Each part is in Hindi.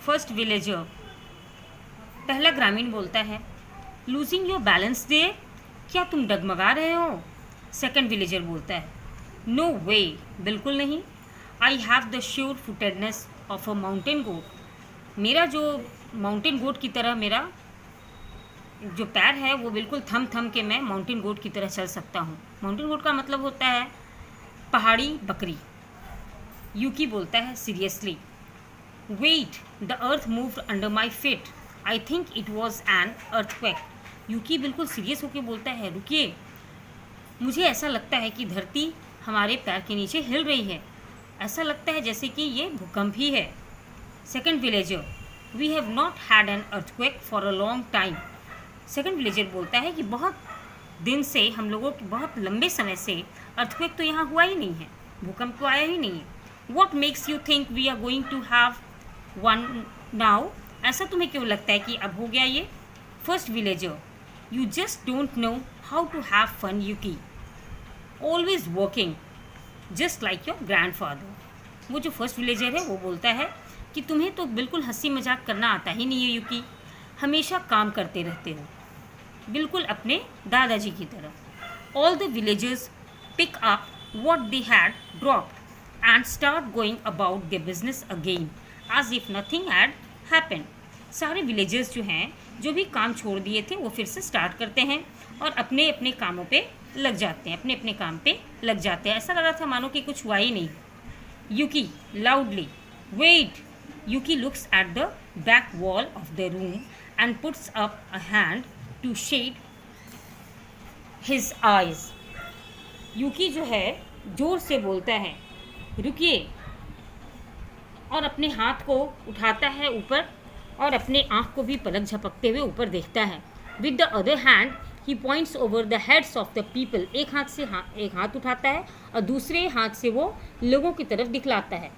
फर्स्ट विलेजर, पहला ग्रामीण बोलता है, लूजिंग योर बैलेंस दे, क्या तुम डगमगा रहे हो? सेकंड विलेजर बोलता है, नो वे, बिल्कुल नहीं। I have the sure footedness of a mountain goat, मेरा जो माउंटेन गोट की तरह मेरा जो पैर है वो बिल्कुल थम थम के मैं माउंटेन गोट की तरह चल सकता हूँ। माउंटेन गोट का मतलब होता है पहाड़ी बकरी। यूकी बोलता है, seriously, wait, the earth moved under my feet, I think it was an earthquake. Yuki बिल्कुल सीरियस होकर बोलता है, रुकिए, मुझे ऐसा लगता है कि धरती हमारे पैर के नीचे हिल रही है, ऐसा लगता है जैसे कि ये भूकंप ही है। Second villager, we have not had an earthquake for a long time. Second villager बोलता है कि बहुत दिन से, हम लोगों के बहुत लंबे समय से अर्थक्वेक तो यहाँ हुआ ही नहीं है, भूकंप तो आया ही नहीं है। What makes you think we are going to have one now, ऐसा तुम्हें क्यों लगता है कि अब हो गया ये? First villager, you just don't know how to have fun Yuki, always working just like your grandfather. वो जो फर्स्ट विलेजर है वो बोलता है कि तुम्हें तो बिल्कुल हंसी मजाक करना आता ही नहीं है यूकी, हमेशा काम करते रहते हो, बिल्कुल अपने दादाजी की तरह। All the villagers pick up what they had dropped and start going about their business again as if nothing had happened. सारे विलेजर्स जो हैं, जो भी काम छोड़ दिए थे वो फिर से स्टार्ट करते हैं और अपने अपने कामों पे लग जाते हैं, अपने अपने काम पे लग जाते हैं। ऐसा लग रहा था मानो कि कुछ हुआ ही नहीं। Yuki loudly, wait. Yuki looks at the back wall of the room and puts up a hand to shade his eyes. Yuki जो है जोर से बोलता है, रुकिए, और अपने हाथ को उठाता है ऊपर और अपने आँख को भी पलक झपकते हुए ऊपर देखता है। With the other hand he points over the heads of the people, एक हाथ से एक हाथ उठाता है और दूसरे हाथ से वो लोगों की तरफ दिखलाता है।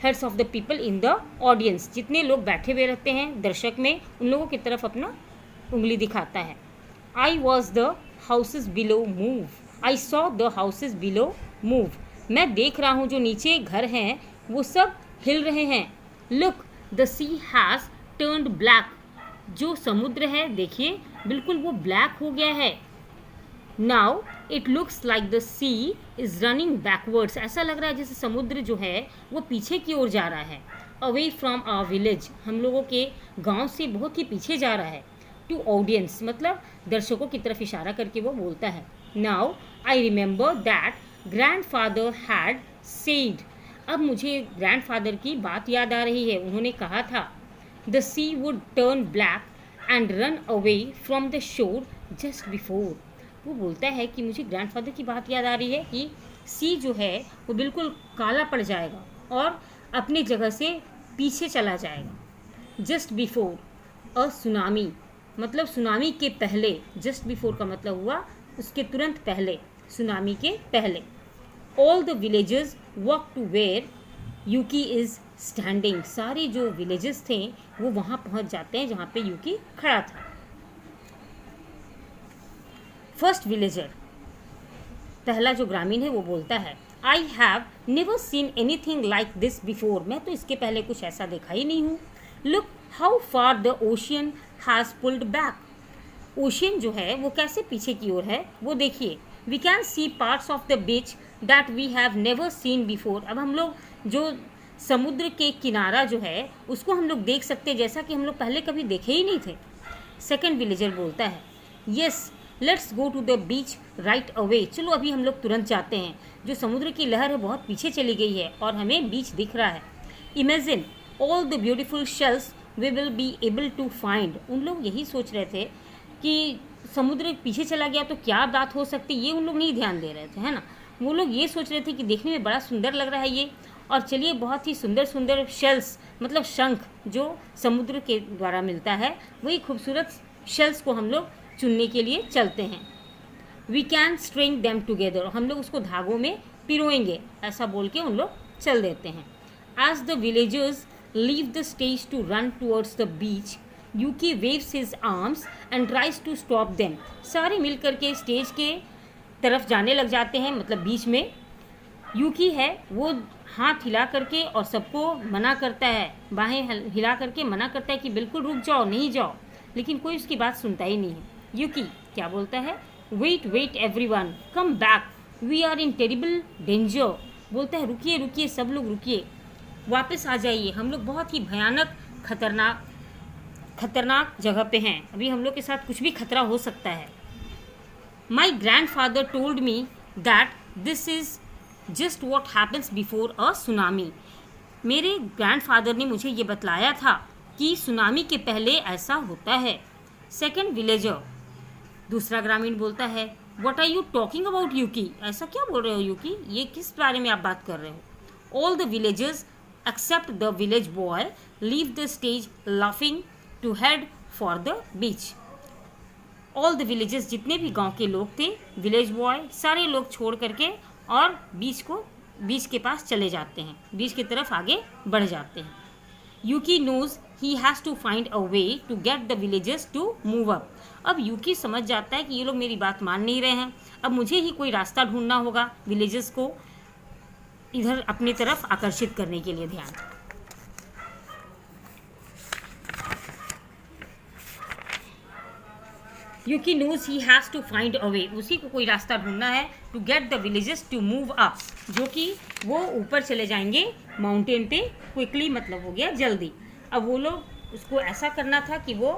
Heads of the people in the audience, जितने लोग बैठे हुए रहते हैं दर्शक में, उन लोगों की तरफ अपना उंगली दिखाता है। I was the houses below move, I saw the houses below move, मैं देख रहा हूँ जो नीचे घर हैं वो सब हिल रहे हैं। Look, the sea has turned black, जो समुद्र है देखिए बिल्कुल वो ब्लैक हो गया है। Now it looks like the sea is running backwards, ऐसा लग रहा है जैसे समुद्र जो है वो पीछे की ओर जा रहा है। अवे फ्रॉम आवर विलेज, हम लोगों के गांव से बहुत ही पीछे जा रहा है। टू ऑडियंस, मतलब दर्शकों की तरफ इशारा करके वो बोलता है। Now I remember that grandfather had said, अब मुझे ग्रैंडफादर की बात याद आ रही है, उन्होंने कहा था the sea would turn black and run away from the shore just before. वो बोलता है कि मुझे ग्रैंडफादर की बात याद आ रही है कि सी जो है वो बिल्कुल काला पड़ जाएगा और अपनी जगह से पीछे चला जाएगा। जस्ट बिफोर अ सुनामी, मतलब सुनामी के पहले, जस्ट बिफोर का मतलब हुआ उसके तुरंत पहले, सुनामी के पहले। All the villagers walk to where Yuki is standing, सारे जो विलेजेस थे वो वहाँ पहुँच जाते हैं जहाँ पे यूकी खड़ा था। फर्स्ट विलेजर, पहला जो ग्रामीण है वो बोलता है, I have never seen any thing like this before, मैं तो इसके पहले कुछ ऐसा देखा ही नहीं हूँ। Look how far the ocean has pulled back, ocean जो है वो कैसे पीछे की ओर है वो देखिए। We can see parts of the beach that we have never seen before, अब हम लोग जो समुद्र के किनारा जो है उसको हम लोग देख सकते हैं जैसा कि हम लोग पहले कभी देखे ही नहीं थे। सेकंड विलेजर बोलता है, yes let's go to the beach right away, चलो अभी हम लोग तुरंत जाते हैं, जो समुद्र की लहर है बहुत पीछे चली गई है और हमें बीच दिख रहा है। Imagine all the beautiful shells we will be able to find, उन लोग यही सोच रहे थे कि समुद्र पीछे चला गया तो क्या बात हो सकती, ये उन लोग नहीं ध्यान दे रहे थे, है ना। वो लोग ये सोच रहे थे कि देखने में बड़ा सुंदर लग रहा है ये, और चलिए बहुत ही सुंदर सुंदर शेल्स, मतलब शंख जो समुद्र के द्वारा मिलता है, वही खूबसूरत शेल्स को हम लोग चुनने के लिए चलते हैं। We can string them together, हम लोग उसको धागों में पिरोएंगे, ऐसा बोल के उन लोग चल देते हैं। As the villagers leave the stage to run towards the beach, Yuki waves his arms and tries to stop them, सारे मिल करके स्टेज के तरफ जाने लग जाते हैं, मतलब बीच में। यूकी है वो हाथ हिला करके और सबको मना करता है, बाहें हिला करके मना करता है कि बिल्कुल रुक जाओ, नहीं जाओ, लेकिन कोई उसकी बात सुनता ही नहीं है। यूकी क्या बोलता है, wait wait everyone, come back, we are in terrible danger. बोलता है रुकिए रुकिए सब लोग रुकिए, वापस आ जाइए, हम लोग बहुत ही भयानक खतरनाक जगह पे हैं, अभी हम लोग के साथ कुछ भी खतरा हो सकता है। My grand father told me that this is just what happens before a tsunami. मेरे ग्रैंडफादर ने मुझे ये बतलाया था कि सुनामी के पहले ऐसा होता है। सेकंड विलेजर, दूसरा ग्रामीण बोलता है, what are you talking about Yuki, ऐसा क्या बोल रहे हो यूकी, ये किस बारे में आप बात कर रहे हो। All the villagers except the village boy leave the stage laughing to head for the beach. All the villages, जितने भी गांव के लोग थे, विलेज बॉय, सारे लोग छोड़ करके और बीच के पास चले जाते हैं, बीच की तरफ आगे बढ़ जाते हैं। Yuki knows he has to find a way to get the villagers to move up. अब यूकी समझ जाता है कि ये लोग मेरी बात मान नहीं रहे हैं, अब मुझे ही कोई रास्ता ढूंढना होगा विलेजर्स को इधर अपनी तरफ आकर्षित करने के लिए। ध्यान, Yuki knows he has to find a way, उसी को कोई रास्ता ढूंढना है, to get the villages to move up, जो कि वो ऊपर चले जाएंगे माउंटेन पे क्विकली, मतलब हो गया जल्दी। अब वो लोग उसको ऐसा करना था कि वो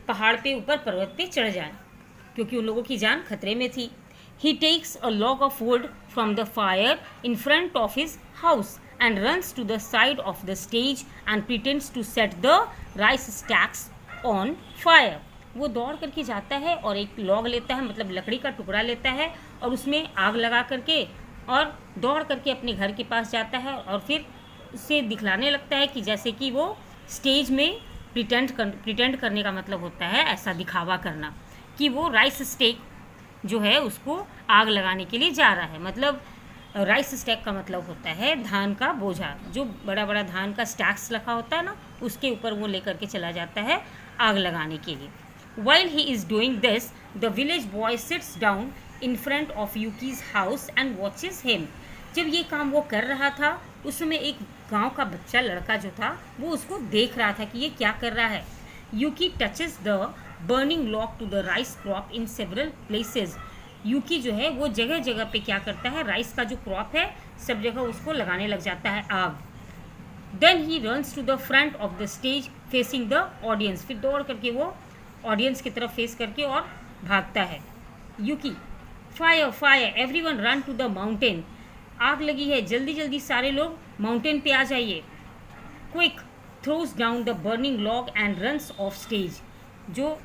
पहाड़ पे ऊपर पर्वत पे चढ़ जाए, क्योंकि उन लोगों की जान खतरे में थी। He takes a log of wood from the fire in front of his house and runs to the side of the stage and pretends to set the rice stacks on fire. वो दौड़ करके जाता है और एक लॉग लेता है, मतलब लकड़ी का टुकड़ा लेता है, और उसमें आग लगा करके और दौड़ करके अपने घर के पास जाता है, और फिर उससे दिखलाने लगता है कि जैसे कि वो स्टेज में प्रिटेंड करने का मतलब होता है ऐसा दिखावा करना कि वो राइस स्टेक जो है उसको आग लगाने के लिए जा रहा है। मतलब राइस स्टैक का मतलब होता है धान का बोझा, जो बड़ा बड़ा धान का स्टैक्स रखा होता है ना, उसके ऊपर वो लेकर के चला जाता है आग लगाने के लिए। While he is doing this, the village boy sits down in front of Yuki's house and watches him. जब ये काम वो कर रहा था उस समय एक गांव का बच्चा लड़का जो था वो उसको देख रहा था कि ये क्या कर रहा है। Yuki touches the burning log to the rice crop in several places. Yuki जो है वो जगह जगह पे क्या करता है, राइस का जो क्रॉप है सब जगह उसको लगाने लग जाता है आग। Then he runs to the front of the stage facing the audience. फिर दौड़ करके वो ऑडियंस की तरफ फेस करके और भागता है। Yuki, fire fire everyone run to the mountain, आग लगी है, जल्दी जल्दी सारे लोग माउंटेन पे आ जाइए। Quick, throws down the burning log and runs off stage, जो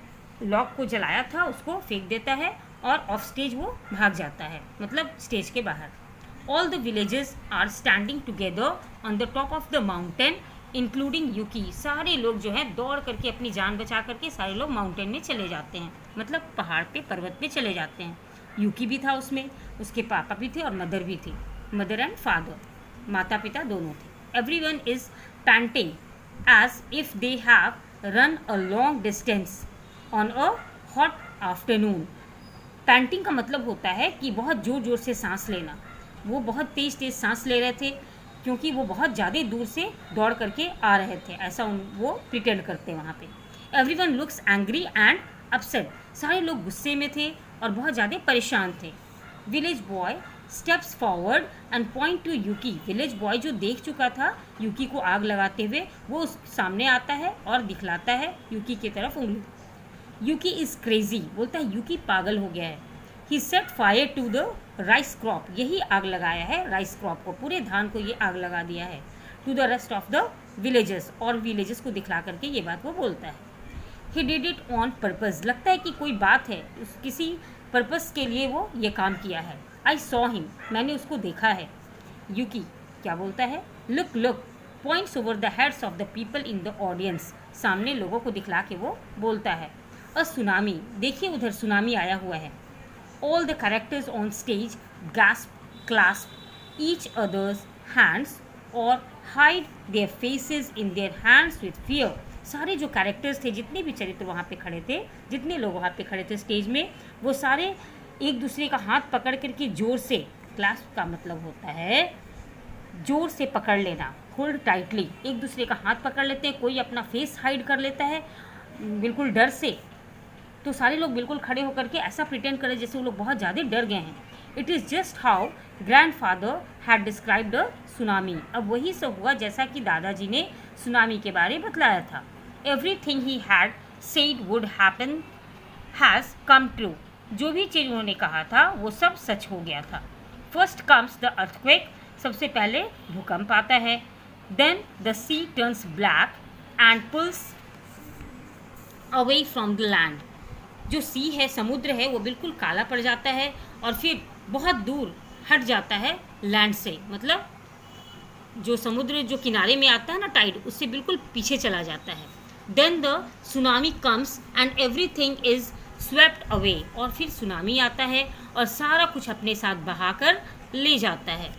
लॉग को जलाया था उसको फेंक देता है और ऑफ स्टेज वो भाग जाता है, मतलब स्टेज के बाहर। All the villages are standing together on the top of the mountain including Yuki, सारे लोग जो है दौड़ करके अपनी जान बचा करके सारे लोग माउंटेन में चले जाते हैं, मतलब पहाड़ पे पर्वत पे चले जाते हैं। यूकी भी था उसमें, उसके पापा भी थे और मदर भी थी, मदर एंड फादर, माता पिता दोनों थे। Everyone is panting as if they have run a long distance on a hot afternoon. Panting का मतलब होता है कि बहुत ज़ोर ज़ोर से सांस लेना, वो बहुत तेज़ तेज़ सांस ले रहे थे क्योंकि वो बहुत ज़्यादा दूर से दौड़ करके आ रहे थे, ऐसा वो प्रिटेंड करते वहाँ पे। Everyone looks angry and upset, सारे लोग गुस्से में थे और बहुत ज़्यादा परेशान थे। Village boy steps forward and point to Yuki, village boy जो देख चुका था यूकी को आग लगाते हुए, वो उस सामने आता है और दिखलाता है यूकी की तरफ उंगली। यूकी इज़ क्रेजी, बोलता है यूकी पागल हो गया है। He set fire to the rice crop, यही आग लगाया है राइस क्रॉप को, पूरे धान को ये आग लगा दिया है। To the rest of the villages, और विलेजेस को दिखला करके ये बात वो बोलता है। He did it on purpose, लगता है कि कोई बात है, किसी पर्पज़ के लिए वो ये काम किया है। आई सॉ हिम, मैंने उसको देखा है। यूकी क्या बोलता है, look look, points over the heads of the people in the audience, सामने लोगों को दिखला के वो बोलता है। अ सुनामी, देखिए उधर सुनामी आया हुआ है। All the characters on stage gasp, clasp each other's hands or hide their faces in their hands with fear. सारे जो कैरेक्टर्स थे, जितने भी चरित्र वहाँ पे खड़े थे, जितने लोग वहाँ पे खड़े थे स्टेज में, वो सारे एक दूसरे का हाथ पकड़ करके जोर से क्लैस्प का मतलब होता है जोर से पकड़ लेना, होल्ड टाइटली। एक दूसरे का हाथ पकड़ लेते हैं, कोई अपना फेस हाइड कर लेता है बिल्कुल डर से, तो सारे लोग बिल्कुल खड़े होकर के ऐसा प्रिटेंड करें जैसे वो लोग बहुत ज़्यादा डर गए हैं। It is just how grandfather had described a tsunami. अब वही सब हुआ जैसा कि दादाजी ने सुनामी के बारे में बतलाया था। Everything he had said would happen has come true. जो भी चीज़ उन्होंने कहा था वो सब सच हो गया था। फर्स्ट कम्स द अर्थक्वेक, सबसे पहले भूकंप आता है। Then the sea turns black and pulls away from the land. जो सी है, समुद्र है, वो बिल्कुल काला पड़ जाता है और फिर बहुत दूर हट जाता है लैंड से, मतलब जो समुद्र जो किनारे में आता है ना टाइड, उससे बिल्कुल पीछे चला जाता है। Then the tsunami comes and everything is swept away, और फिर सुनामी आता है और सारा कुछ अपने साथ बहाकर ले जाता है।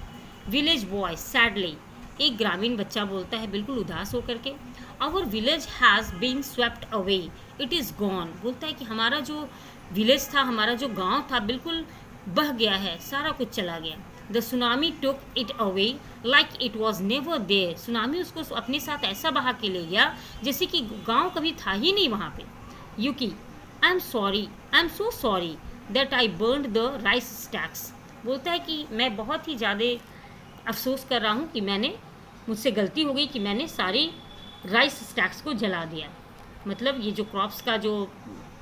विलेज बॉय सैडली, एक ग्रामीण बच्चा बोलता है बिल्कुल उदास होकर के, our village has been swept away, it is gone. बोलता है कि हमारा जो विलेज था, हमारा जो गांव था, बिल्कुल बह गया है, सारा कुछ चला गया। The tsunami took it away like it was never there. Tsunami उसको अपने साथ ऐसा बहा के ले गया जैसे कि गांव कभी था ही नहीं वहाँ पे। Yuki, I am so sorry that I burned the rice stacks. बोलता है कि मैं बहुत ही ज़्यादा अफसोस कर रहा हूँ कि मुझसे गलती हो गई कि मैंने सारी राइस स्टैक्स को जला दिया, मतलब ये जो क्रॉप्स का जो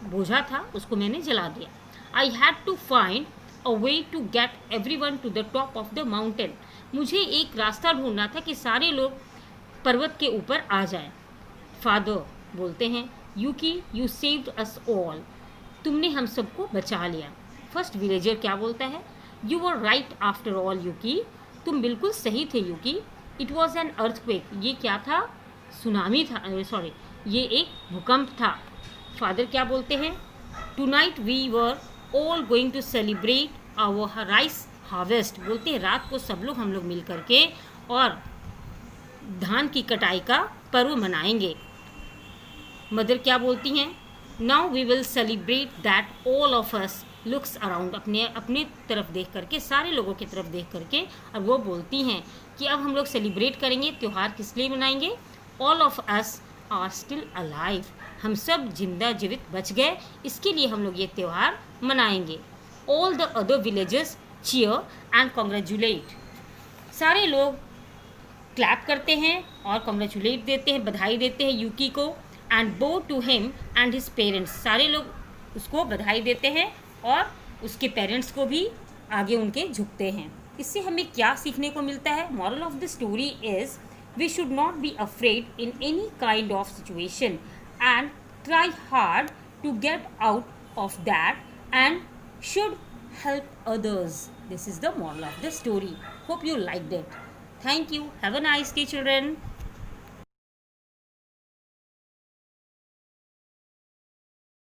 बोझा था उसको मैंने जला दिया। I had to find a way to get everyone to the top of the mountain. मुझे एक रास्ता ढूंढना था कि सारे लोग पर्वत के ऊपर आ जाएं। फादर बोलते हैं, यूकी यू सेव्ड अस ऑल, तुमने हम सबको बचा लिया। फर्स्ट विलेजर क्या बोलता है, you were right after all Yuki, तुम बिल्कुल सही थे Yuki. It was an earthquake, ये क्या था, सुनामी था, सॉरी ये एक भूकंप था। फादर क्या बोलते हैं, tonight we were all going to celebrate our rice harvest. बोलते हैं रात को सब लोग हम लोग मिल करके और धान की कटाई का पर्व मनाएंगे। मदर क्या बोलती हैं, now we will celebrate that all of us looks around, अपने तरफ देख करके, सारे लोगों की तरफ देख करके, और वो बोलती हैं कि अब हम लोग सेलिब्रेट करेंगे। त्यौहार किस लिए मनाएंगे, all of us are still alive, हम सब जिंदा जीवित बच गए, इसके लिए हम लोग ये त्यौहार मनाएंगे। All the other villages cheer and congratulate, सारे लोग क्लैप करते हैं और कॉन्ग्रेचुलेट देते हैं, बधाई देते हैं यूकी को। And bow to him and his parents, सारे लोग उसको बधाई देते हैं और उसके पेरेंट्स को भी आगे उनके झुकते हैं। इससे हमें क्या सीखने को मिलता है, moral of the story is we should not be afraid in any kind of situation and try hard to get out of that and should help others. This is the moral of the story. Hope you liked it. Thank you. Have a nice day, children.